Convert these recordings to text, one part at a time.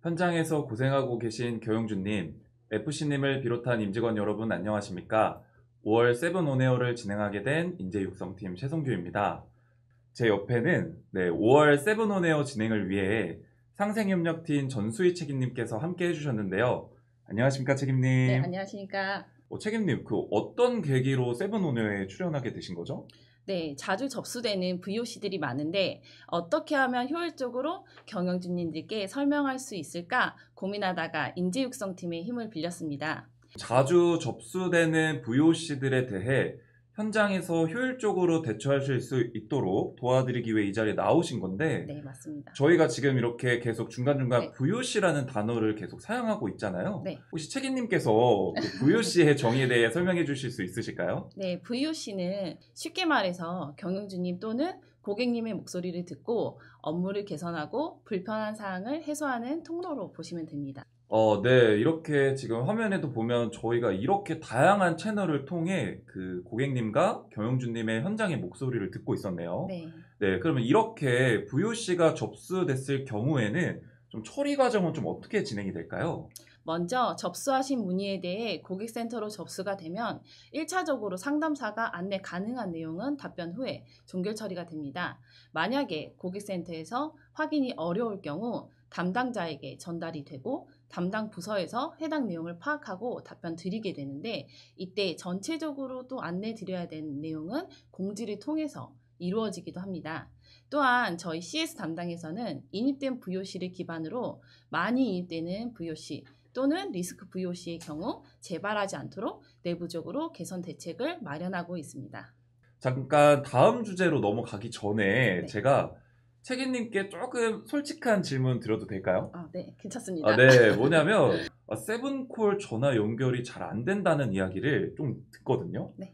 현장에서 고생하고 계신 교영주님, FC님을 비롯한 임직원 여러분 안녕하십니까? 5월 세븐온에어를 진행하게 된 인재육성팀 최성규입니다. 제 옆에는 5월 세븐온에어 진행을 위해 상생협력팀 전수희 책임님께서 함께 해주셨는데요. 안녕하십니까 네, 책임님? 안녕하십니까. 책임님, 어떤 계기로 세븐온에어에 출연하게 되신 거죠? 네, 자주 접수되는 VOC들이 많은데 어떻게 하면 효율적으로 경영진님들께 설명할 수 있을까 고민하다가 인재육성팀의 힘을 빌렸습니다. 자주 접수되는 VOC들에 대해 현장에서 효율적으로 대처하실 수 있도록 도와드리기 위해 이 자리에 나오신 건데, 네, 맞습니다. 저희가 지금 이렇게 계속 중간중간 네. VOC라는 단어를 계속 사용하고 있잖아요. 네. 혹시 책임님께서 그 VOC의 정의에 대해 설명해 주실 수 있으실까요? 네, VOC는 쉽게 말해서 경영진님 또는 고객님의 목소리를 듣고 업무를 개선하고 불편한 사항을 해소하는 통로로 보시면 됩니다. 네. 이렇게 지금 화면에도 보면 저희가 이렇게 다양한 채널을 통해 그 고객님과 경영주님의 현장의 목소리를 듣고 있었네요. 네. 네. 그러면 이렇게 VOC가 접수됐을 경우에는 좀 처리 과정은 좀 어떻게 진행이 될까요? 먼저 접수하신 문의에 대해 고객센터로 접수가 되면 1차적으로 상담사가 안내 가능한 내용은 답변 후에 종결 처리가 됩니다. 만약에 고객센터에서 확인이 어려울 경우 담당자에게 전달이 되고 담당 부서에서 해당 내용을 파악하고 답변 드리게 되는데, 이때 전체적으로 또 안내 드려야 되는 내용은 공지를 통해서 이루어지기도 합니다. 또한 저희 CS 담당에서는 인입된 VOC를 기반으로 많이 인입되는 VOC 또는 리스크 VOC의 경우 재발하지 않도록 내부적으로 개선 대책을 마련하고 있습니다. 잠깐 다음 주제로 넘어가기 전에 네. 제가 책임님께 조금 솔직한 질문 드려도 될까요? 네, 괜찮습니다. 네. 뭐냐면 세븐콜 전화 연결이 잘 안 된다는 이야기를 좀 듣거든요. 네.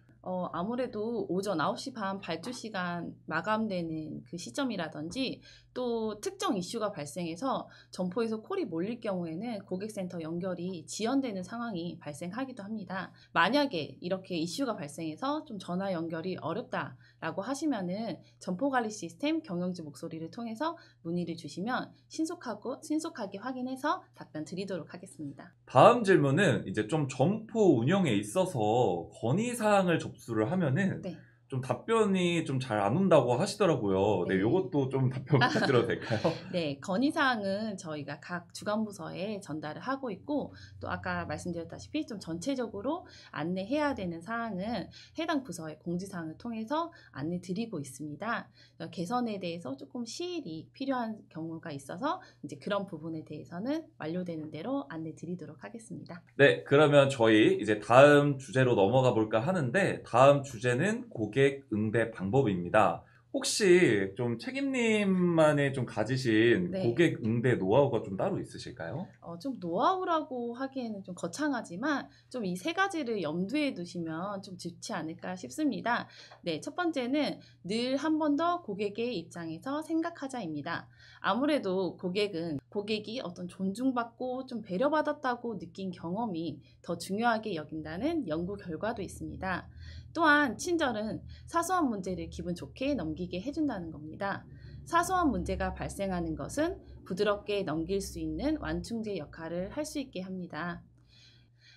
아무래도 오전 9시 반 발주 시간 마감되는 그 시점이라든지 또 특정 이슈가 발생해서 점포에서 콜이 몰릴 경우에는 고객센터 연결이 지연되는 상황이 발생하기도 합니다. 만약에 이렇게 이슈가 발생해서 좀 전화 연결이 어렵다라고 하시면은 점포관리 시스템 경영지 목소리를 통해서 문의를 주시면 신속하게 확인해서 답변 드리도록 하겠습니다. 다음 질문은 이제 좀 점포 운영에 있어서 건의사항을 접수를 하면은 네. 좀 답변이 좀 잘 안 온다고 하시더라고요. 네, 네. 요것도 좀 답변 부탁드려도 될까요? 네, 건의사항은 저희가 각 주간부서에 전달을 하고 있고, 또 아까 말씀드렸다시피 좀 전체적으로 안내해야 되는 사항은 해당 부서의 공지사항을 통해서 안내 드리고 있습니다. 개선에 대해서 조금 시일이 필요한 경우가 있어서 이제 그런 부분에 대해서는 완료되는 대로 안내 드리도록 하겠습니다. 네, 그러면 저희 이제 다음 주제로 넘어가 볼까 하는데, 다음 주제는 고객 응대 방법입니다. 혹시 좀 책임님만의 좀 가지신 네. 고객 응대 노하우가 좀 따로 있으실까요? 좀 노하우라고 하기에는 좀 거창하지만 좀 이 세 가지를 염두에 두시면 좀 좋지 않을까 싶습니다. 네, 첫 번째는 늘 한 번 더 고객의 입장에서 생각하자입니다. 아무래도 고객이 어떤 존중받고 좀 배려받았다고 느낀 경험이 더 중요하게 여긴다는 연구 결과도 있습니다. 또한 친절은 사소한 문제를 기분 좋게 넘기게 해준다는 겁니다. 사소한 문제가 발생하는 것은 부드럽게 넘길 수 있는 완충제 역할을 할 수 있게 합니다.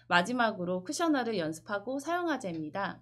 마지막으로 쿠셔너를 연습하고 사용하자입니다.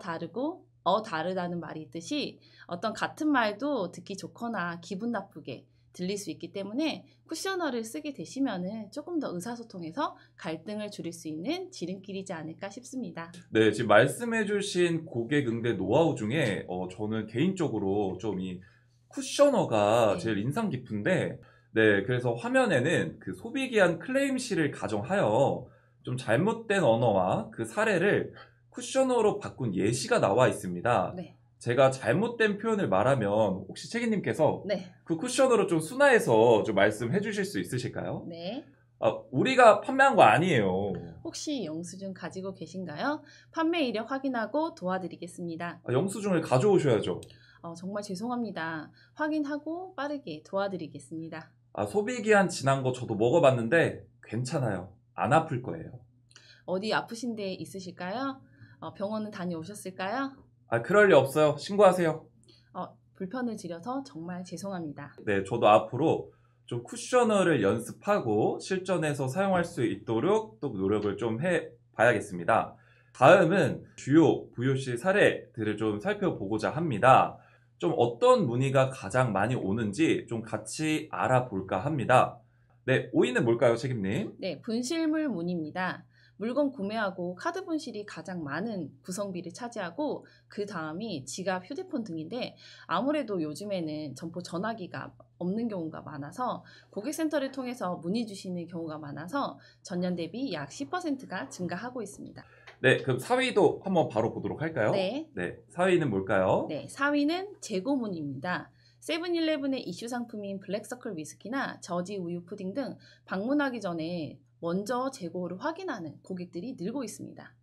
다르고 다르다는 말이 있듯이 어떤 같은 말도 듣기 좋거나 기분 나쁘게 들릴 수 있기 때문에 쿠셔너를 쓰게 되시면은 조금 더 의사소통에서 갈등을 줄일 수 있는 지름길이지 않을까 싶습니다. 네, 지금 말씀해주신 고객 응대 노하우 중에 저는 개인적으로 좀 이 쿠셔너가 네. 제일 인상 깊은데, 네, 그래서 화면에는 그 소비기한 클레임시를 가정하여 좀 잘못된 언어와 그 사례를 쿠셔너로 바꾼 예시가 나와 있습니다. 네. 제가 잘못된 표현을 말하면 혹시 책임님께서 네. 그 쿠셔너로 좀 순화해서 좀 말씀해 주실 수 있으실까요? 네. 우리가 판매한 거 아니에요. 혹시 영수증 가지고 계신가요? 판매 이력 확인하고 도와드리겠습니다. 영수증을 가져오셔야죠. 정말 죄송합니다. 확인하고 빠르게 도와드리겠습니다. 소비기한 지난 거 저도 먹어봤는데 괜찮아요. 안 아플 거예요. 어디 아프신 데 있으실까요? 병원은 다녀오셨을까요? 그럴 리 없어요. 신고하세요. 불편을 드려서 정말 죄송합니다. 네, 저도 앞으로 좀 쿠셔너를 연습하고 실전에서 사용할 수 있도록 또 노력을 좀 해봐야겠습니다. 다음은 주요 VOC 사례들을 좀 살펴보고자 합니다. 좀 어떤 문의가 가장 많이 오는지 좀 같이 알아볼까 합니다. 네, 5위는 뭘까요, 책임님? 네, 분실물 문의입니다. 물건 구매하고 카드 분실이 가장 많은 구성비를 차지하고 그 다음이 지갑, 휴대폰 등인데 아무래도 요즘에는 점포 전화기가 없는 경우가 많아서 고객센터를 통해서 문의 주시는 경우가 많아서 전년 대비 약 10%가 증가하고 있습니다. 네, 그럼 4위도 한번 바로 보도록 할까요? 네. 네, 4위는 뭘까요? 네, 4위는 재고문입니다. 세븐일레븐의 이슈 상품인 블랙서클 위스키나 저지 우유 푸딩 등 방문하기 전에 먼저 재고를 확인하는 고객들이 늘고 있습니다.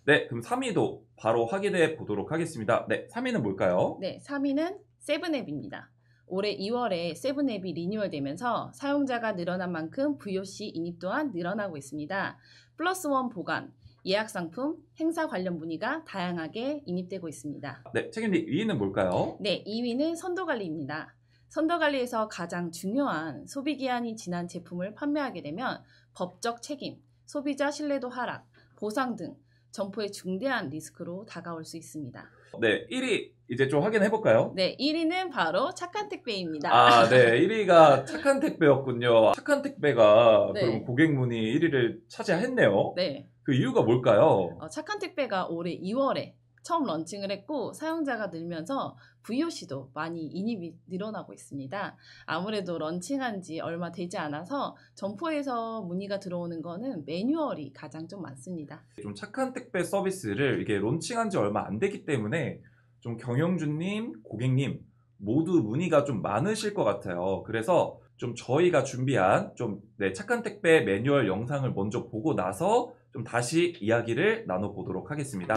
네, 그럼 3위도 바로 확인해 보도록 하겠습니다. 네, 3위는 뭘까요? 네, 3위는 세븐앱입니다. 올해 2월에 세븐앱이 리뉴얼되면서 사용자가 늘어난 만큼 VOC 인입 또한 늘어나고 있습니다. 플러스원 보관, 예약 상품, 행사 관련 문의가 다양하게 인입되고 있습니다. 네, 책임님 2위는 뭘까요? 네, 2위는 선도관리입니다. 선도관리에서 가장 중요한 소비기한이 지난 제품을 판매하게 되면 법적 책임, 소비자 신뢰도 하락, 보상 등 점포의 중대한 리스크로 다가올 수 있습니다. 네, 1위 이제 좀 확인해 볼까요? 네, 1위는 바로 착한 택배입니다. 아, 네, 1위가 착한 택배였군요. 착한 택배가 네. 그럼 고객 문의 1위를 차지했네요. 네, 그 이유가 뭘까요? 착한 택배가 올해 2월에 처음 런칭을 했고 사용자가 늘면서 VOC도 많이 인입이 늘어나고 있습니다. 아무래도 런칭한 지 얼마 되지 않아서 점포에서 문의가 들어오는 거는 매뉴얼이 가장 좀 많습니다. 좀 착한 택배 서비스를 이게 론칭한 지 얼마 안 되기 때문에 좀 경영주님, 고객님 모두 문의가 좀 많으실 것 같아요. 그래서 좀 저희가 준비한 좀 착한 택배 매뉴얼 영상을 먼저 보고 나서 좀 다시 이야기를 나눠보도록 하겠습니다.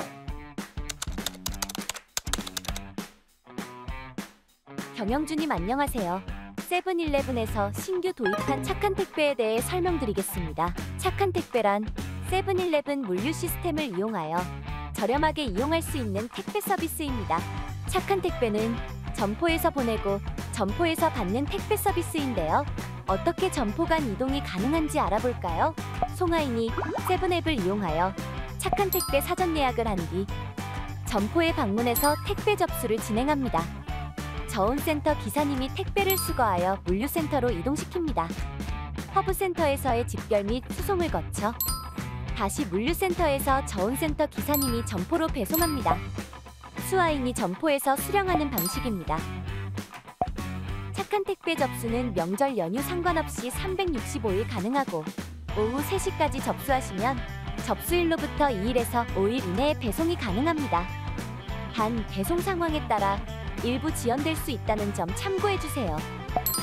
경영주님 안녕하세요. 세븐일레븐에서 신규 도입한 착한 택배에 대해 설명드리겠습니다. 착한 택배란 세븐일레븐 물류 시스템을 이용하여 저렴하게 이용할 수 있는 택배 서비스입니다. 착한 택배는 점포에서 보내고 점포에서 받는 택배 서비스인데요. 어떻게 점포 간 이동이 가능한지 알아볼까요? 송하인이 세븐앱을 이용하여 착한 택배 사전 예약을 한 뒤 점포에 방문해서 택배 접수를 진행합니다. 저온센터 기사님이 택배를 수거하여 물류센터로 이동시킵니다. 허브센터에서의 집결 및 수송을 거쳐 다시 물류센터에서 저온센터 기사님이 점포로 배송합니다. 수하인이 점포에서 수령하는 방식입니다. 착한 택배 접수는 명절 연휴 상관없이 365일 가능하고 오후 3시까지 접수하시면 접수일로부터 2일에서 5일 이내에 배송이 가능합니다. 단 배송 상황에 따라 일부 지연될 수 있다는 점 참고해주세요.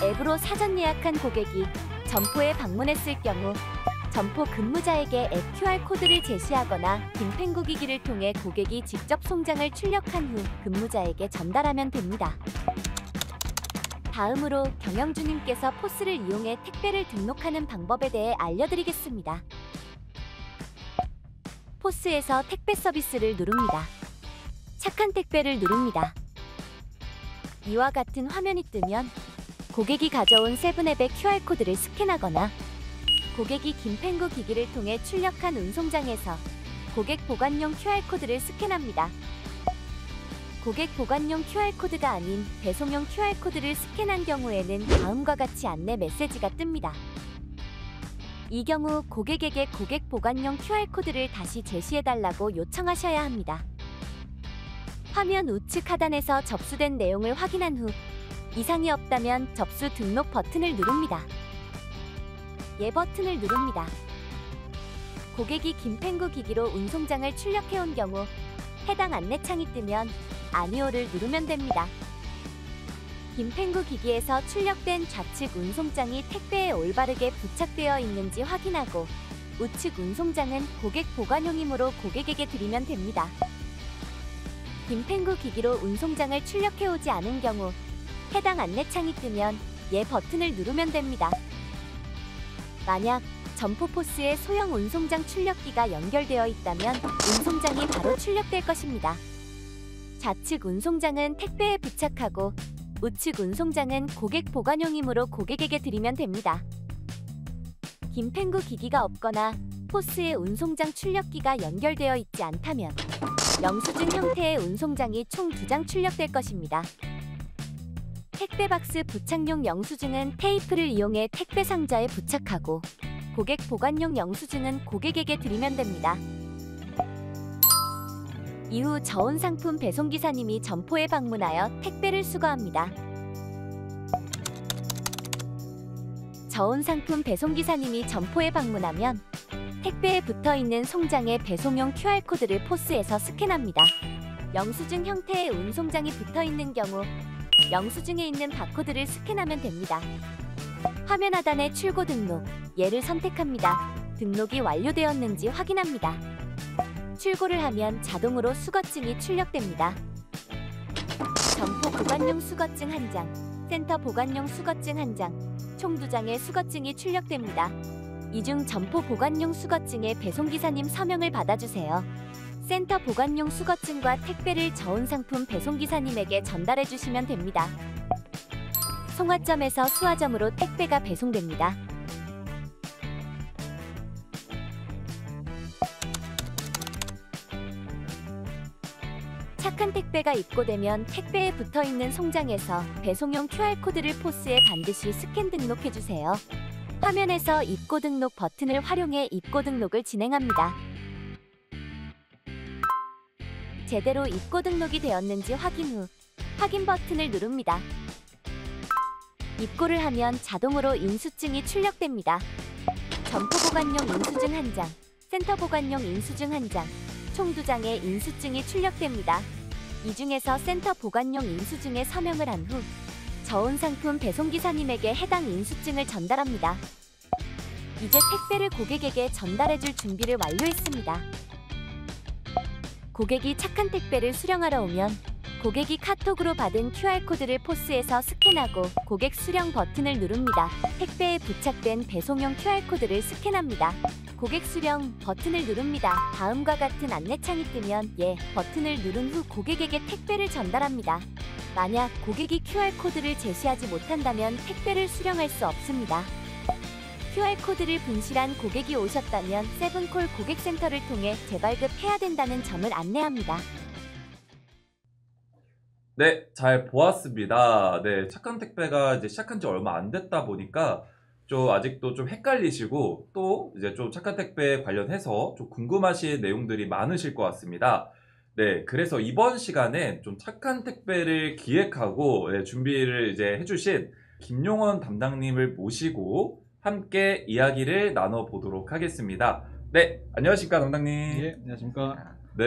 앱으로 사전 예약한 고객이 점포에 방문했을 경우 점포 근무자에게 앱 QR코드를 제시하거나 김pen구기기를 통해 고객이 직접 송장을 출력한 후 근무자에게 전달하면 됩니다. 다음으로 경영주님께서 포스를 이용해 택배를 등록하는 방법에 대해 알려드리겠습니다. 포스에서 택배 서비스를 누릅니다. 착한 택배를 누릅니다. 이와 같은 화면이 뜨면 고객이 가져온 세븐앱의 QR코드를 스캔하거나 고객이 김pen구 기기를 통해 출력한 운송장에서 고객 보관용 QR코드를 스캔합니다. 고객 보관용 QR코드가 아닌 배송용 QR코드를 스캔한 경우에는 다음과 같이 안내 메시지가 뜹니다. 이 경우 고객에게 고객 보관용 QR코드를 다시 제시해달라고 요청하셔야 합니다. 화면 우측 하단에서 접수된 내용을 확인한 후 이상이 없다면 접수 등록 버튼을 누릅니다. 예 버튼을 누릅니다. 고객이 김pen구 기기로 운송장을 출력해온 경우 해당 안내창이 뜨면 아니오를 누르면 됩니다. 김pen구 기기에서 출력된 좌측 운송장이 택배에 올바르게 부착되어 있는지 확인하고 우측 운송장은 고객 보관용이므로 고객에게 드리면 됩니다. 김pen구 기기로 운송장을 출력해오지 않은 경우 해당 안내창이 뜨면 예 버튼을 누르면 됩니다. 만약 점포 포스에 소형 운송장 출력기가 연결되어 있다면 운송장이 바로 출력될 것입니다. 좌측 운송장은 택배에 부착하고 우측 운송장은 고객 보관용이므로 고객에게 드리면 됩니다. 김팽구 기기가 없거나 포스에 운송장 출력기가 연결되어 있지 않다면 영수증 형태의 운송장이 총 2장 출력될 것입니다. 택배박스 부착용 영수증은 테이프를 이용해 택배 상자에 부착하고 고객 보관용 영수증은 고객에게 드리면 됩니다. 이후 저온 상품 배송기사님이 점포에 방문하여 택배를 수거합니다. 저온 상품 배송기사님이 점포에 방문하면 택배에 붙어있는 송장의 배송용 QR코드를 포스에서 스캔합니다. 영수증 형태의 운송장이 붙어있는 경우 영수증에 있는 바코드를 스캔하면 됩니다. 화면 하단의 출고 등록, 얘를 선택합니다. 등록이 완료되었는지 확인합니다. 출고를 하면 자동으로 수거증이 출력됩니다. 점포 보관용 수거증 1장, 센터 보관용 수거증 1장, 총 2장의 수거증이 출력됩니다. 이 중 점포 보관용 수거증에 배송기사님 서명을 받아주세요. 센터 보관용 수거증과 택배를 저온 상품 배송기사님에게 전달해 주시면 됩니다. 송화점에서 수화점으로 택배가 배송됩니다. 착한 택배가 입고되면 택배에 붙어있는 송장에서 배송용 QR코드를 포스에 반드시 스캔 등록해주세요. 화면에서 입고 등록 버튼을 활용해 입고 등록을 진행합니다. 제대로 입고 등록이 되었는지 확인 후 확인 버튼을 누릅니다. 입고를 하면 자동으로 인수증이 출력됩니다. 점포 보관용 인수증 1장, 센터 보관용 인수증 1장, 총 2장의 인수증이 출력됩니다. 이 중에서 센터 보관용 인수증에 서명을 한 후 저온 상품 배송기사님에게 해당 인수증을 전달합니다. 이제 택배를 고객에게 전달해줄 준비를 완료했습니다. 고객이 착한 택배를 수령하러 오면 고객이 카톡으로 받은 QR코드를 포스에서 스캔하고 고객 수령 버튼을 누릅니다. 택배에 부착된 배송용 QR코드를 스캔합니다. 고객 수령 버튼을 누릅니다. 다음과 같은 안내창이 뜨면 예 버튼을 누른 후 고객에게 택배를 전달합니다. 만약 고객이 QR코드를 제시하지 못한다면 택배를 수령할 수 없습니다. QR코드를 분실한 고객이 오셨다면 세븐콜 고객센터를 통해 재발급해야 된다는 점을 안내합니다. 네, 잘 보았습니다. 네, 착한 택배가 이제 시작한 지 얼마 안 됐다 보니까 좀 아직도 좀 헷갈리시고 또 이제 좀 착한 택배 관련해서 좀 궁금하신 내용들이 많으실 것 같습니다. 네, 그래서 이번 시간에 좀 착한 택배를 기획하고 네, 준비를 이제 해주신 김용원 담당님을 모시고 함께 이야기를 나눠보도록 하겠습니다. 네, 안녕하십니까 담당님. 예, 안녕하십니까. 네,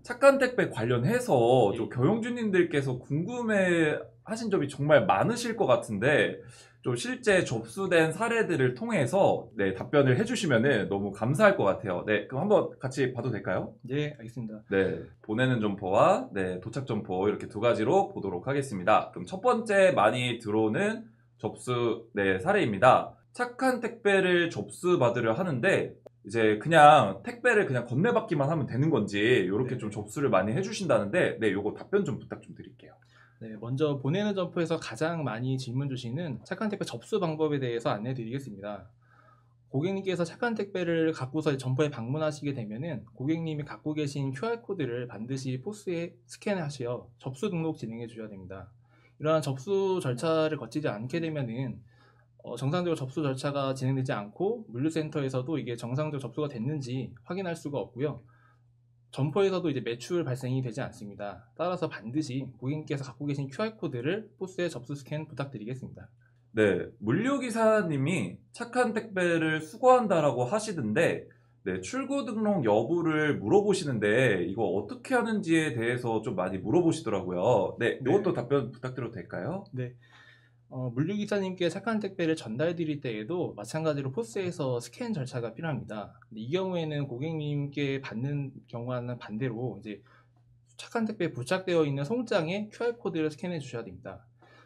착한 택배 관련해서 예. 좀 교영주님들께서 궁금해 하신 점이 정말 많으실 것 같은데 좀 실제 접수된 사례들을 통해서 네, 답변을 해주시면 너무 감사할 것 같아요. 네, 그럼 한번 같이 봐도 될까요? 예, 알겠습니다. 네, 보내는 점포와 네, 도착 점포 이렇게 두 가지로 보도록 하겠습니다. 그럼 첫 번째 많이 들어오는 접수 네, 사례입니다. 착한 택배를 접수받으려 하는데 이제 그냥 택배를 그냥 건네받기만 하면 되는 건지 이렇게 네. 좀 접수를 많이 해주신다는데 네, 요거 답변 좀 부탁 좀 드릴게요. 네, 먼저 보내는 점포에서 가장 많이 질문 주시는 착한 택배 접수 방법에 대해서 안내 드리겠습니다. 고객님께서 착한 택배를 갖고서 점포에 방문하시게 되면은 고객님이 갖고 계신 QR코드를 반드시 포스에 스캔하셔 접수 등록 진행해 주셔야 됩니다. 이러한 접수 절차를 거치지 않게 되면은 정상적으로 접수 절차가 진행되지 않고 물류센터에서도 이게 정상적으로 접수가 됐는지 확인할 수가 없고요. 점포에서도 이제 매출 발생이 되지 않습니다. 따라서 반드시 고객님께서 갖고 계신 QR코드를 포스에 접수 스캔 부탁드리겠습니다. 네, 물류기사님이 착한 택배를 수거한다라고 하시던데 네, 출고 등록 여부를 물어보시는데 이거 어떻게 하는지에 대해서 좀 많이 물어보시더라고요. 네, 이것도 답변 부탁드려도 될까요? 네. 물류기사님께 착한 택배를 전달 드릴 때에도 마찬가지로 포스에서 스캔 절차가 필요합니다. 근데 이 경우에는 고객님께 받는 경우와는 반대로 이제 착한 택배에 부착되어 있는 송장에 QR코드를 스캔해 주셔야 됩니다.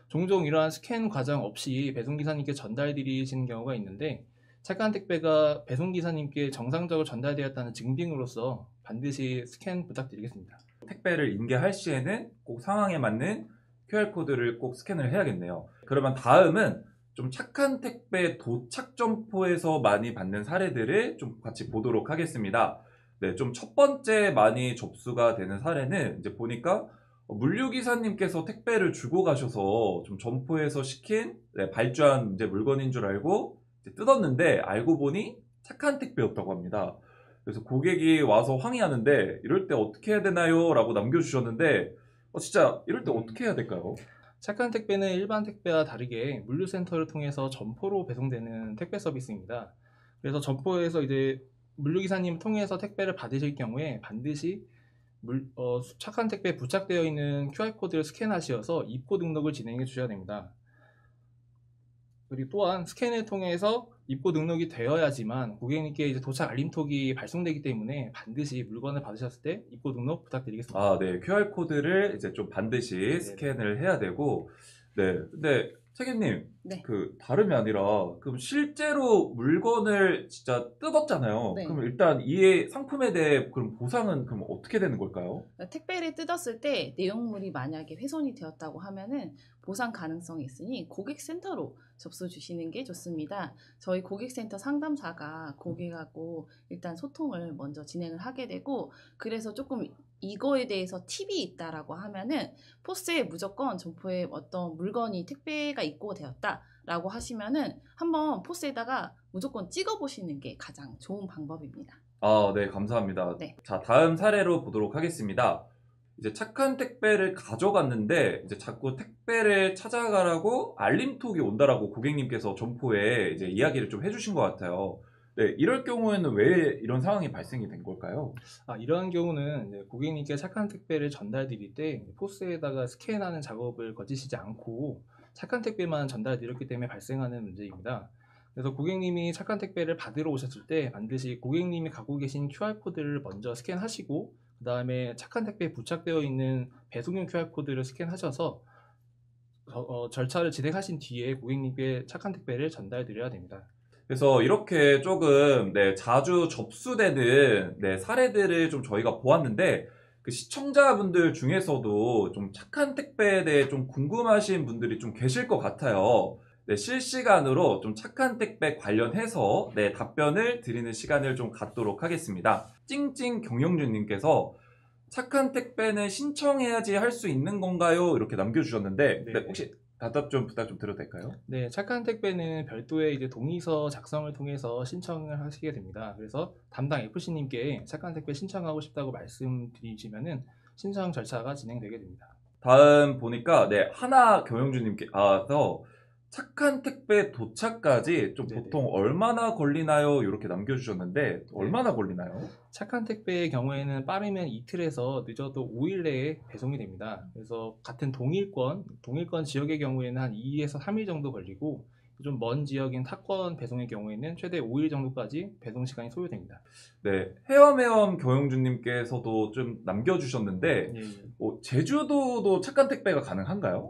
종종 이러한 스캔 과정 없이 배송기사님께 전달 드리시는 경우가 있는데 착한 택배가 배송기사님께 정상적으로 전달되었다는 증빙으로서 반드시 스캔 부탁드리겠습니다. 택배를 인계할 시에는 꼭 상황에 맞는 QR코드를 꼭 스캔을 해야겠네요. 그러면 다음은 좀 착한 택배 도착 점포에서 많이 받는 사례들을 좀 같이 보도록 하겠습니다. 네, 좀 첫 번째 많이 접수가 되는 사례는 이제 보니까 물류기사님께서 택배를 주고 가셔서 좀 점포에서 시킨 발주한 이제 물건인 줄 알고 이제 뜯었는데 알고 보니 착한 택배였다고 합니다. 그래서 고객이 와서 항의하는데 이럴 때 어떻게 해야 되나요? 라고 남겨주셨는데 진짜 이럴 때 어떻게 해야 될까요? 착한 택배는 일반 택배와 다르게 물류센터를 통해서 점포로 배송되는 택배 서비스입니다. 그래서 점포에서 이제 물류기사님 통해서 택배를 받으실 경우에 반드시 착한 택배에 부착되어 있는 QR코드를 스캔하셔서 입고 등록을 진행해 주셔야 됩니다. 그리고 또한 스캔을 통해서 입고 등록이 되어야지만 고객님께 이제 도착 알림톡이 발송되기 때문에 반드시 물건을 받으셨을 때 입고 등록 부탁드리겠습니다. 아, 네. QR코드를 이제 좀 반드시 스캔을 해야 되고, 네. 근데 책임님, 네. 다름이 아니라, 그럼 실제로 물건을 진짜 뜯었잖아요. 네. 그럼 일단 이 상품에 대해 그럼 보상은 그럼 어떻게 되는 걸까요? 택배를 뜯었을 때 내용물이 만약에 훼손이 되었다고 하면은 보상 가능성이 있으니 고객센터로 접수 주시는 게 좋습니다. 저희 고객센터 상담사가 고객하고 일단 소통을 먼저 진행을 하게 되고, 그래서 조금 이거에 대해서 팁이 있다라고 하면은 포스에 무조건 점포에 어떤 물건이 택배가 입고되었다라고 하시면은 한번 포스에다가 무조건 찍어 보시는 게 가장 좋은 방법입니다. 아, 네. 감사합니다. 네. 자, 다음 사례로 보도록 하겠습니다. 이제 착한 택배를 가져갔는데 이제 자꾸 택배를 찾아가라고 알림톡이 온다라고 고객님께서 점포에 이제 이야기를 좀 해주신 것 같아요. 네, 이럴 경우에는 왜 이런 상황이 발생이 된 걸까요? 이러한 경우는 이제 고객님께 착한 택배를 전달 드릴 때 포스에다가 스캔하는 작업을 거치시지 않고 착한 택배만 전달 드렸기 때문에 발생하는 문제입니다. 그래서 고객님이 착한 택배를 받으러 오셨을 때 반드시 고객님이 갖고 계신 QR코드를 먼저 스캔하시고 그 다음에 착한 택배에 부착되어 있는 배송용 QR코드를 스캔하셔서 절차를 진행하신 뒤에 고객님께 착한 택배를 전달 드려야 됩니다. 그래서 이렇게 조금 자주 접수되는 사례들을 좀 저희가 보았는데 그 시청자분들 중에서도 좀 착한 택배에 대해 좀 궁금하신 분들이 좀 계실 것 같아요. 네, 실시간으로 좀 착한 택배 관련해서 답변을 드리는 시간을 좀 갖도록 하겠습니다. 찡찡 경영주님께서 착한 택배는 신청해야지 할 수 있는 건가요? 이렇게 남겨주셨는데 네. 혹시 답답 좀 부탁 좀 드려도 될까요? 네, 착한 택배는 별도의 이제 동의서 작성을 통해서 신청을 하시게 됩니다. 그래서 담당 FC님께 착한 택배 신청하고 싶다고 말씀드리시면은 신청 절차가 진행되게 됩니다. 다음 보니까 하나 경영주님께서 착한 택배 도착까지 좀 네네. 보통 얼마나 걸리나요? 이렇게 남겨주셨는데 얼마나 걸리나요? 착한 택배의 경우에는 빠르면 이틀에서 늦어도 5일 내에 배송이 됩니다. 그래서 같은 동일권 지역의 경우에는 한 2에서 3일 정도 걸리고 좀 먼 지역인 타권 배송의 경우에는 최대 5일 정도까지 배송 시간이 소요됩니다. 네, 헤엄헤엄 경영주님께서도 좀 남겨주셨는데 예. 제주도도 착한 택배가 가능한가요?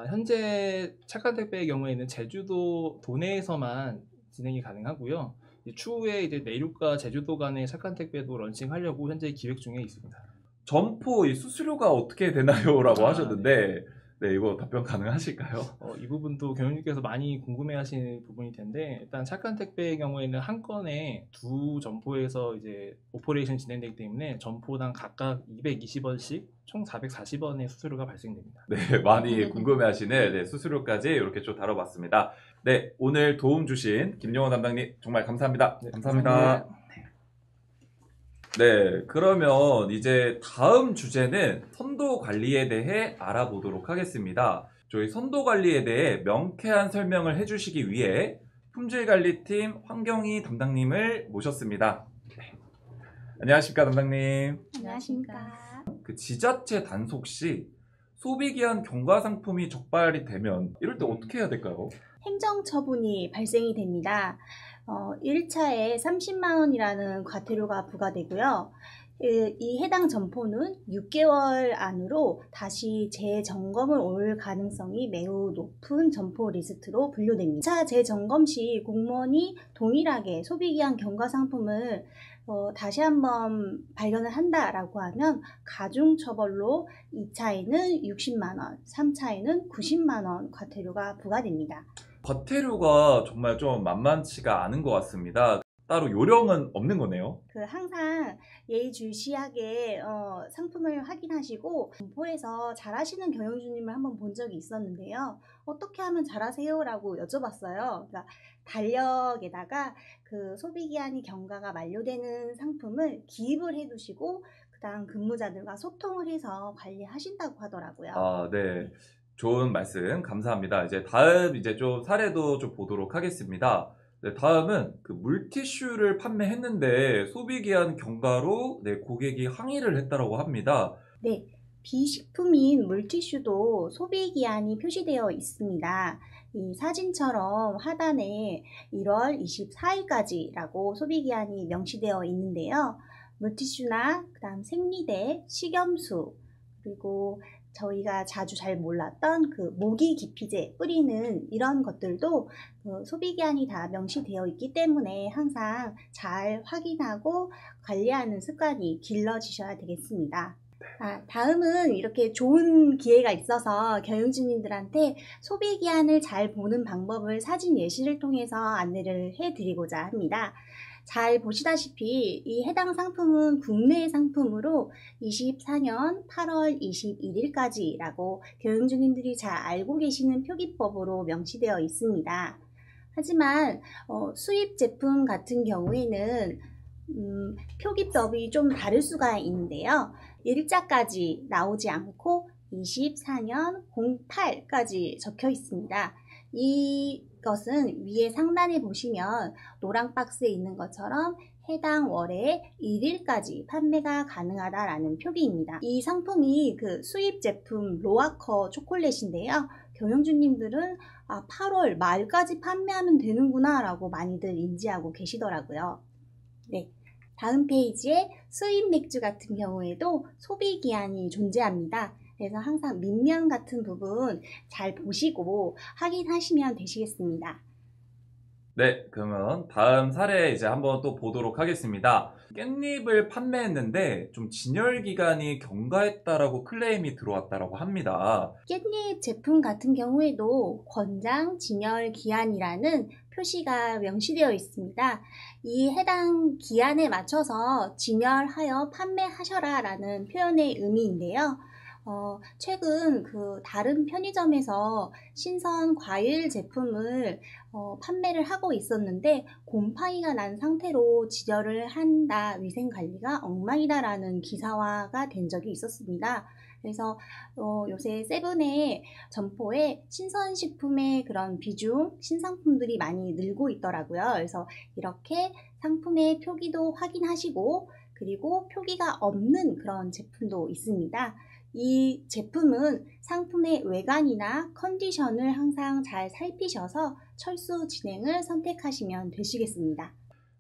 현재 착한 택배의 경우에는 제주도 도내에서만 진행이 가능하고요. 추후에 이제 내륙과 제주도 간의 착한 택배도 런칭하려고 현재 기획 중에 있습니다. 점포 이 수수료가 어떻게 되나요? 라고 하셨는데 네. 이거 답변 가능하실까요? 이 부분도 경영님께서 많이 궁금해하시는 부분일 텐데 일단 착한 택배의 경우에는 한 건에 두 점포에서 이제 오퍼레이션 진행되기 때문에 점포당 각각 220원씩 총 440원의 수수료가 발생됩니다. 네, 많이 궁금해하시는 수수료까지 이렇게 좀 다뤄봤습니다. 네, 오늘 도움 주신 김용원 담당님 정말 감사합니다. 네, 감사합니다. 네, 그러면 이제 다음 주제는 선도 관리에 대해 알아보도록 하겠습니다. 저희 선도 관리에 대해 명쾌한 설명을 해주시기 위해 품질관리팀 황경희 담당님을 모셨습니다. 네. 안녕하십니까, 담당님. 안녕하십니까. 그 지자체 단속 시 소비기한 경과 상품이 적발이 되면 이럴 때 어떻게 해야 될까요? 행정처분이 발생이 됩니다. 1차에 30만 원이라는 과태료가 부과되고요. 이 해당 점포는 6개월 안으로 다시 재점검을 올 가능성이 매우 높은 점포 리스트로 분류됩니다. 2차 재점검 시 공무원이 동일하게 소비기한 경과 상품을 다시 한번 발견을 한다라고 하면 가중처벌로 2차에는 60만 원, 3차에는 90만 원 과태료가 부과됩니다. 과태료가 정말 좀 만만치가 않은 것 같습니다. 따로 요령은 없는 거네요. 항상 예의주시하게 상품을 확인하시고 점포에서 잘하시는 경영주님을 한번 본 적이 있었는데요. 어떻게 하면 잘하세요? 라고 여쭤봤어요. 그러니까 달력에다가 그 소비기한이 경과가 만료되는 상품을 기입을 해두시고 그다음 근무자들과 소통을 해서 관리하신다고 하더라고요. 아, 네. 좋은 말씀 감사합니다. 이제 다음 좀 사례도 좀 보도록 하겠습니다. 네, 다음은 그 물티슈를 판매했는데 소비기한 경과로 고객이 항의를 했다라고 합니다. 네, 비식품인 물티슈도 소비기한이 표시되어 있습니다. 이 사진처럼 하단에 1월 24일까지라고 소비기한이 명시되어 있는데요. 물티슈나 그다음 생리대, 식염수, 그리고 저희가 자주 잘 몰랐던 그 모기 기피제 뿌리는 이런 것들도 소비기한이 다 명시되어 있기 때문에 항상 잘 확인하고 관리하는 습관이 길러지셔야 되겠습니다. 다음은 이렇게 좋은 기회가 있어서 경영진님들한테 소비기한을 잘 보는 방법을 사진 예시를 통해서 안내를 해드리고자 합니다. 잘 보시다시피 이 해당 상품은 국내 상품으로 24년 8월 21일까지라고 경영주님들이 잘 알고 계시는 표기법으로 명시되어 있습니다. 하지만 수입 제품 같은 경우에는 표기법이 좀 다를 수가 있는데요. 일자까지 나오지 않고 24년 08까지 적혀 있습니다. 이것은 위에 상단에 보시면 노랑 박스에 있는 것처럼 해당 월에 1일까지 판매가 가능하다라는 표기입니다. 이 상품이 그 수입 제품 로아커 초콜릿인데요. 경영주님들은 8월 말까지 판매하면 되는구나 라고 많이들 인지하고 계시더라고요. 네, 다음 페이지에 수입 맥주 같은 경우에도 소비기한이 존재합니다. 그래서 항상 밑면 같은 부분 잘 보시고 확인하시면 되시겠습니다. 네, 그러면 다음 사례 한번 또 보도록 하겠습니다. 깻잎을 판매했는데 좀 진열 기간이 경과했다라고 클레임이 들어왔다라고 합니다. 깻잎 제품 같은 경우에도 권장 진열 기한이라는 표시가 명시되어 있습니다. 이 해당 기한에 맞춰서 진열하여 판매하셔라 라는 표현의 의미인데요. 최근 그 다른 편의점에서 신선 과일 제품을 판매를 하고 있었는데 곰팡이가 난 상태로 진열을 한다, 위생관리가 엉망이다라는 기사화가 된 적이 있었습니다. 그래서 요새 세븐의 점포에 신선식품의 그런 비중, 신상품들이 많이 늘고 있더라고요. 그래서 이렇게 상품의 표기도 확인하시고 그리고 표기가 없는 그런 제품도 있습니다. 이 제품은 상품의 외관이나 컨디션을 항상 잘 살피셔서 철수 진행을 선택하시면 되시겠습니다.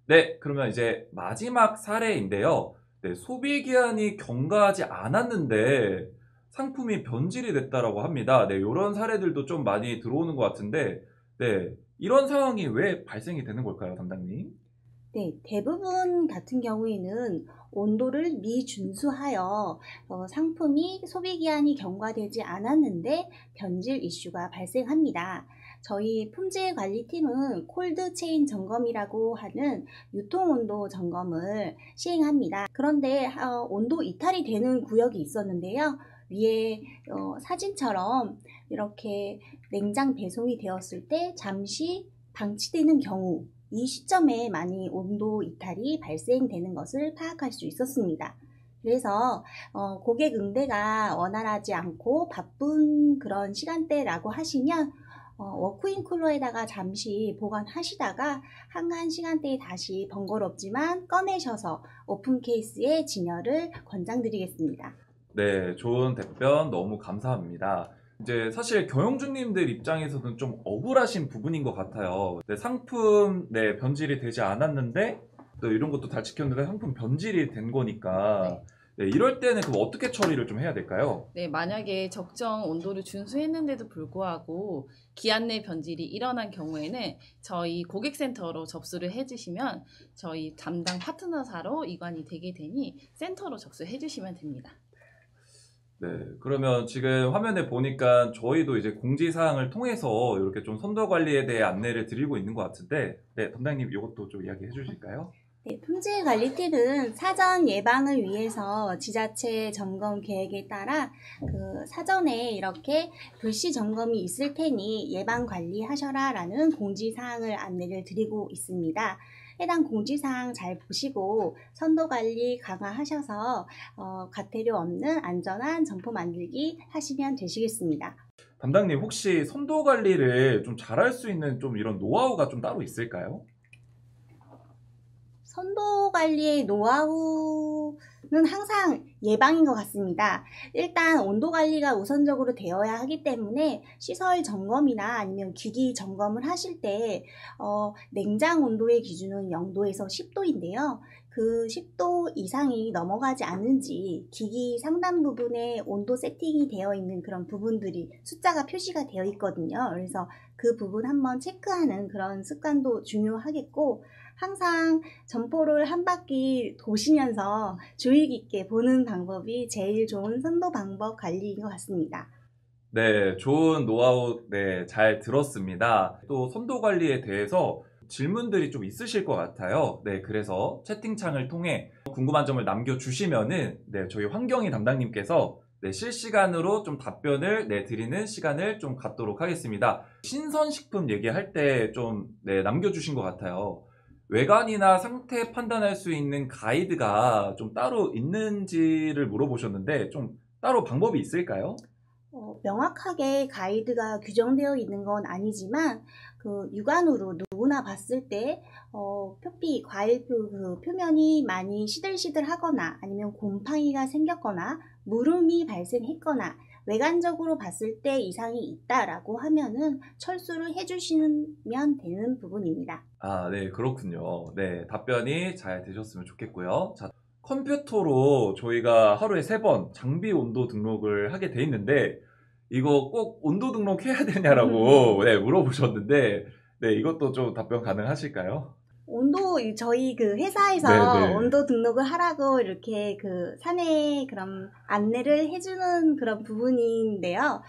네, 그러면 마지막 사례인데요. 네, 소비기한이 경과하지 않았는데 상품이 변질이 됐다라고 합니다. 네, 이런 사례들도 좀 많이 들어오는 것 같은데, 네, 이런 상황이 왜 발생이 되는 걸까요, 담당님? 네, 대부분 같은 경우에는 온도를 미준수하여 상품이 소비기한이 경과되지 않았는데 변질 이슈가 발생합니다. 저희 품질관리팀은 콜드체인 점검이라고 하는 유통온도 점검을 시행합니다. 그런데 온도 이탈이 되는 구역이 있었는데요. 위에 사진처럼 이렇게 냉장 배송이 되었을 때 잠시 방치되는 경우 이 시점에 많이 온도 이탈이 발생되는 것을 파악할 수 있었습니다. 그래서 고객 응대가 원활하지 않고 바쁜 그런 시간대라고 하시면 워크인 쿨러에다가 잠시 보관하시다가 한가한 시간대에 다시 번거롭지만 꺼내셔서 오픈 케이스에 진열을 권장드리겠습니다. 네, 좋은 답변 너무 감사합니다. 사실 경영주님들 입장에서는 좀 억울하신 부분인 것 같아요. 네, 상품 변질이 되지 않았는데 또 이런 것도 다 지켰는데 상품 변질이 된 거니까 네. 네, 이럴 때는 그럼 어떻게 처리를 좀 해야 될까요? 네, 만약에 적정 온도를 준수했는데도 불구하고 기한 내 변질이 일어난 경우에는 저희 고객센터로 접수를 해주시면 저희 담당 파트너사로 이관이 되게 되니 센터로 접수해 주시면 됩니다. 네, 그러면 지금 화면에 보니까 저희도 이제 공지사항을 통해서 이렇게 좀 선도 관리에 대해 안내를 드리고 있는 것 같은데, 네, 담당님 이것도 좀 이야기해 주실까요? 네, 품질 관리팀은 사전 예방을 위해서 지자체 점검 계획에 따라 그 사전에 이렇게 불시 점검이 있을 테니 예방 관리하셔라라는 공지사항을 안내를 드리고 있습니다. 해당 공지사항 잘 보시고 선도 관리 강화하셔서 과태료 없는 안전한 점포 만들기 하시면 되시겠습니다. 담당님 혹시 선도 관리를 좀 잘할 수 있는 좀 이런 노하우가 좀 따로 있을까요? 선도 관리의 노하우는 항상 예방인 것 같습니다. 일단 온도 관리가 우선적으로 되어야 하기 때문에 시설 점검이나 아니면 기기 점검을 하실 때 냉장 온도의 기준은 0도에서 10도인데요. 그 10도 이상이 넘어가지 않는지 기기 상단 부분에 온도 세팅이 되어 있는 그런 부분들이 숫자가 표시가 되어 있거든요. 그래서 그 부분 한번 체크하는 그런 습관도 중요하겠고, 항상 점포를 한 바퀴 도시면서 주의 깊게 보는 방법이 제일 좋은 선도 방법 관리인 것 같습니다. 네, 좋은 노하우 네, 잘 들었습니다. 또 선도 관리에 대해서 질문들이 좀 있으실 것 같아요. 네, 그래서 채팅창을 통해 궁금한 점을 남겨주시면은 네, 저희 환경이 담당님께서 네, 실시간으로 좀 답변을 드리는 시간을 좀 갖도록 하겠습니다. 신선식품 얘기할 때 좀 남겨주신 것 같아요. 외관이나 상태 판단할 수 있는 가이드가 좀 따로 있는지를 물어보셨는데 좀 따로 방법이 있을까요? 명확하게 가이드가 규정되어 있는 건 아니지만 그 육안으로 누구나 봤을 때 표피, 과일표 그 표면이 많이 시들시들하거나 아니면 곰팡이가 생겼거나 무름이 발생했거나 외관적으로 봤을 때 이상이 있다라고 하면은 철수를 해주시면 되는 부분입니다. 아, 네, 그렇군요. 네, 답변이 잘 되셨으면 좋겠고요. 자, 컴퓨터로 저희가 하루에 3번 장비 온도 등록을 하게 돼 있는데 이거 꼭 온도 등록해야 되냐라고 물어보셨는데 네, 이것도 좀 답변 가능하실까요? 온도 저희 그 회사에서 네네. 온도 등록을 하라고 이렇게 그 사내 그런 안내를 해주는 그런 부분인데요.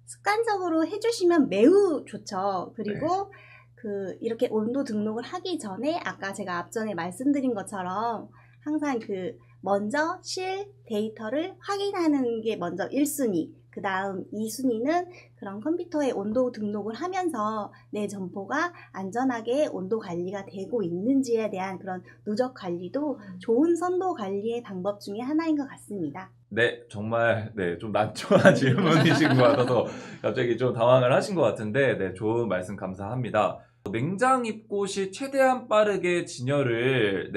습관적으로 해주시면 매우 좋죠. 그리고 그 이렇게 온도 등록을 하기 전에 아까 제가 앞전에 말씀드린 것처럼 항상 그 먼저 실 데이터를 확인하는 게 먼저 1순위, 그 다음 2순위는 그런 컴퓨터에 온도 등록을 하면서 내 점포가 안전하게 온도 관리가 되고 있는지에 대한 그런 누적 관리도 좋은 선도 관리의 방법 중에 하나인 것 같습니다. 네, 정말 좀 난처한 질문이신 것 같아서 갑자기 좀 당황을 하신 것 같은데 네, 좋은 말씀 감사합니다. 냉장 입고 시 최대한 빠르게 진열을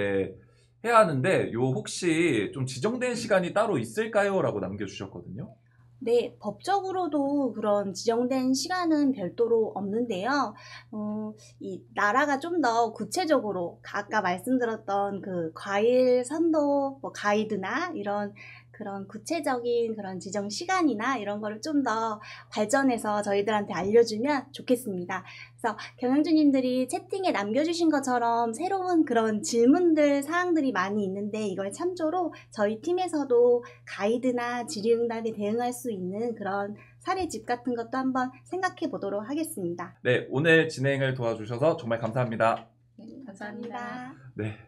해야 하는데 요 혹시 좀 지정된 시간이 따로 있을까요? 라고 남겨주셨거든요. 네, 법적으로도 그런 지정된 시간은 별도로 없는데요. 이 나라가 좀 더 구체적으로 아까 말씀드렸던 그 과일 선도 가이드나 이런 그런 구체적인 그런 지정 시간이나 이런 거를 좀 더 발전해서 저희들한테 알려주면 좋겠습니다. 그래서 경영주님들이 채팅에 남겨주신 것처럼 새로운 그런 질문들, 사항들이 많이 있는데 이걸 참조로 저희 팀에서도 가이드나 질의응답에 대응할 수 있는 그런 사례집 같은 것도 한번 생각해 보도록 하겠습니다. 네, 오늘 진행을 도와주셔서 정말 감사합니다. 네, 감사합니다. 네.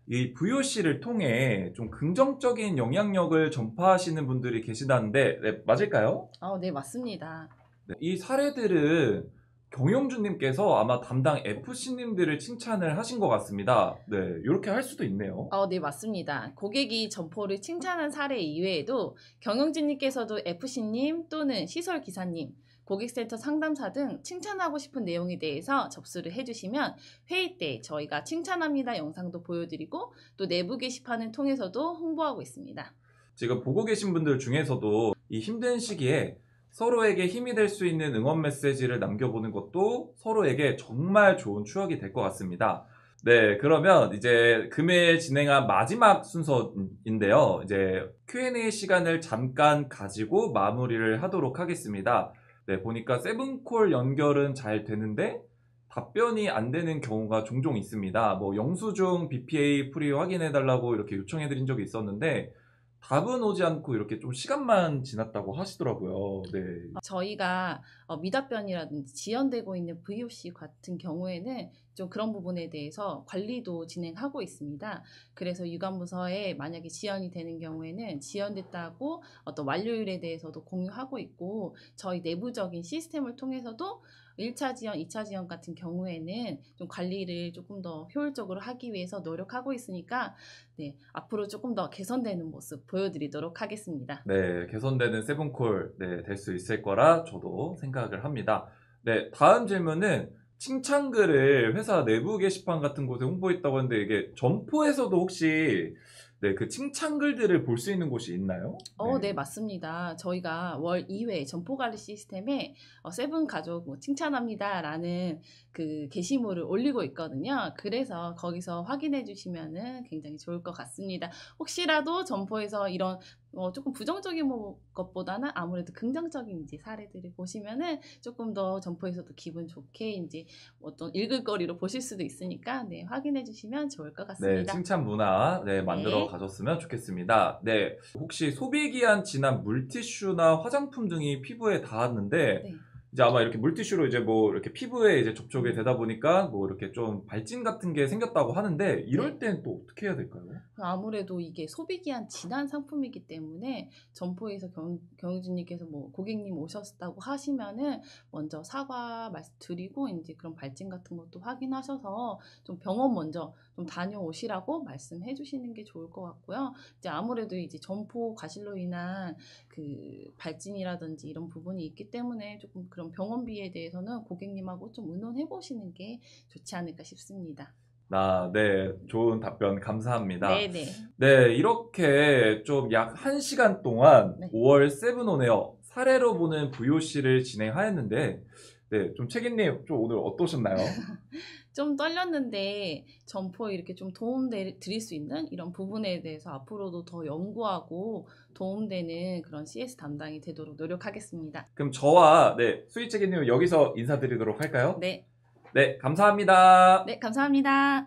이 VOC를 통해 좀 긍정적인 영향력을 전파하시는 분들이 계시다는데 네, 맞을까요? 네, 맞습니다. 네, 이 사례들은 경영주님께서 아마 담당 FC님들을 칭찬을 하신 것 같습니다. 네, 이렇게 할 수도 있네요. 네, 맞습니다. 고객이 점포를 칭찬한 사례 이외에도 경영진님께서도 FC님 또는 시설기사님, 고객센터 상담사 등 칭찬하고 싶은 내용에 대해서 접수를 해주시면 회의 때 저희가 칭찬합니다 영상도 보여드리고 또 내부 게시판을 통해서도 홍보하고 있습니다. 지금 보고 계신 분들 중에서도 이 힘든 시기에 서로에게 힘이 될 수 있는 응원 메시지를 남겨보는 것도 서로에게 정말 좋은 추억이 될 것 같습니다. 네, 그러면 이제 금일 진행한 마지막 순서인데요. 이제 Q&A 시간을 잠깐 가지고 마무리를 하도록 하겠습니다. 네, 보니까 세븐콜 연결은 잘 되는데 답변이 안 되는 경우가 종종 있습니다. 뭐 영수증 BPA 풀이 확인해달라고 이렇게 요청해드린 적이 있었는데 답은 오지 않고 이렇게 좀 시간만 지났다고 하시더라고요. 네. 저희가 미답변이라든지 지연되고 있는 VOC 같은 경우에는 좀 그런 부분에 대해서 관리도 진행하고 있습니다. 그래서 유관부서에 만약에 지연이 되는 경우에는 지연됐다고 어떤 완료율에 대해서도 공유하고 있고, 저희 내부적인 시스템을 통해서도 1차 지연, 2차 지연 같은 경우에는 좀 관리를 조금 더 효율적으로 하기 위해서 노력하고 있으니까 네, 앞으로 조금 더 개선되는 모습 보여드리도록 하겠습니다. 네, 개선되는 세븐콜 네, 될 수 있을 거라 저도 생각을 합니다. 네, 다음 질문은 칭찬글을 회사 내부 게시판 같은 곳에 홍보했다고 하는데 이게 점포에서도 혹시 네, 그 칭찬글들을 볼 수 있는 곳이 있나요? 네, 맞습니다. 저희가 월 2회 점포관리 시스템에 세븐 가족 뭐 칭찬합니다라는 그 게시물을 올리고 있거든요. 그래서 거기서 확인해 주시면은 굉장히 좋을 것 같습니다. 혹시라도 점포에서 이런 조금 부정적인 것보다는 아무래도 긍정적인 이제 사례들을 보시면은 조금 더 점포에서도 기분 좋게 이제 어떤 읽을거리로 보실 수도 있으니까 네, 확인해 주시면 좋을 것 네, 같습니다. 칭찬 문화 네, 만들어 네. 가졌으면 좋겠습니다. 네, 혹시 소비기한 지난 물티슈나 화장품 등이 피부에 닿았는데 네. 이제 아마 이렇게 물티슈로 이제 뭐 이렇게 피부에 이제 접촉이 되다 보니까 뭐 이렇게 좀 발진 같은 게 생겼다고 하는데 이럴 땐 또 어떻게 해야 될까요? 아무래도 이게 소비기한 지난 상품이기 때문에 점포에서 경영진님께서 뭐 고객님 오셨다고 하시면은 먼저 사과 말씀드리고 이제 그런 발진 같은 것도 확인하셔서 좀 병원 먼저 좀 다녀오시라고 말씀해 주시는 게 좋을 것 같고요. 이제 아무래도 이제 점포 과실로 인한 그 발진이라든지 이런 부분이 있기 때문에 조금 그런 병원비에 대해서는 고객님하고 좀 의논해 보시는 게 좋지 않을까 싶습니다. 네, 좋은 답변 감사합니다. 네네. 네, 이렇게 좀 약 1시간 동안 네. 5월 세븐온에어 사례로 보는 VOC를 진행하였는데, 네, 좀 책임님, 좀 오늘 어떠셨나요? 좀 떨렸는데 점포에 이렇게 좀 도움 드릴 수 있는 이런 부분에 대해서 앞으로도 더 연구하고 도움되는 그런 CS 담당이 되도록 노력하겠습니다. 그럼 저와 네, 수희 책임님은 여기서 인사드리도록 할까요? 네, 네, 감사합니다. 네, 감사합니다.